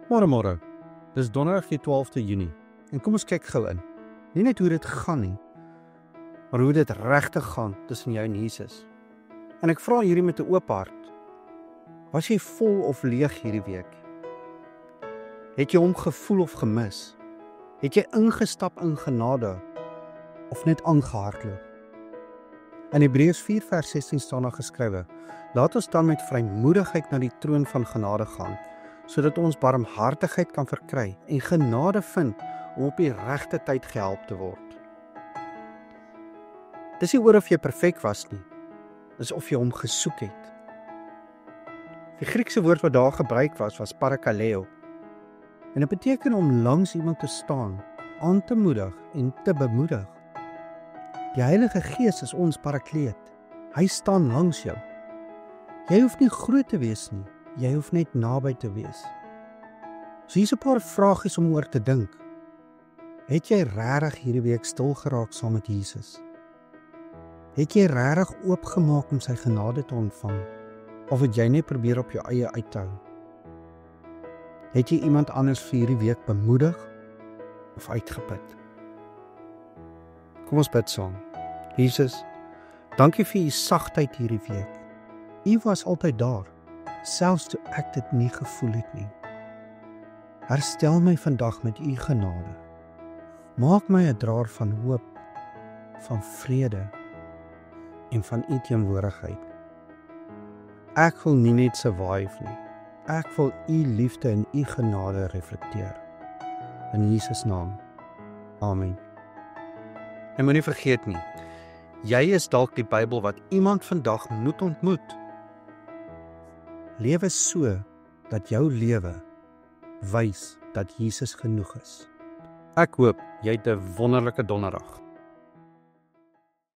Môre, dis donderdag die 12de Junie en kom ons kyk gou in. Nie net hoe dit gaan nie, maar hoe dit regtig gaan tussen jou en Jesus. En ek vra hierdie met 'n oop hart. Was jy vol of leeg hierdie week? Het jy hom gevoel of gemis? Het jy ingestap in genade of net aangehardloop? In Hebreërs 4 vers 16 staan daar geskrywe: Laat ons dan met vrymoedigheid na die troon van genade gaan, sodat ons barmhartigheid kan verkry en genade vind om op die regte tyd gehelp te word. Dis nie oor of jy perfek was nie, dis of jy hom gesoek het. Die Griekse woord wat daar gebruik was parakaleo, en dit beteken om langs iemand te staan, aan te moedig en te bemoedig. Die Heilige Gees is ons parakleet. Hy staan langs jou. Jy hoef nie groot te wees nie, jy hoef net naby te wees. So hier's 'n paar vragies om oor te dink. Het jy regtig hierdie week stil geraak saam met Jesus? Het jy regtig oopgemaak om sy genade te ontvang? Of het jy net probeer op jou eie uit te hou? Het jy iemand anders vir hierdie week bemoedig of uitgeput? Kom ons bid saam. Jesus, dankie vir u sagtheid hierdie week. U was altyd daar, selfs toe ek dit nie gevoel het nie. Herstel my vandag met u genade. Maak my 'n draer van hoop, van vrede en van u teenwoordigheid. Ek wil nie net survive nie. Ek wil u liefde en u genade reflekteer. In Jesus naam. Amen. En moenie vergeet nie, jy is dalk die Bybel wat iemand vandag moet ontmoet. Lewe so dat jou lewe wys dat Jesus genoeg is. Ek hoop jy het 'n wonderlike donderdag.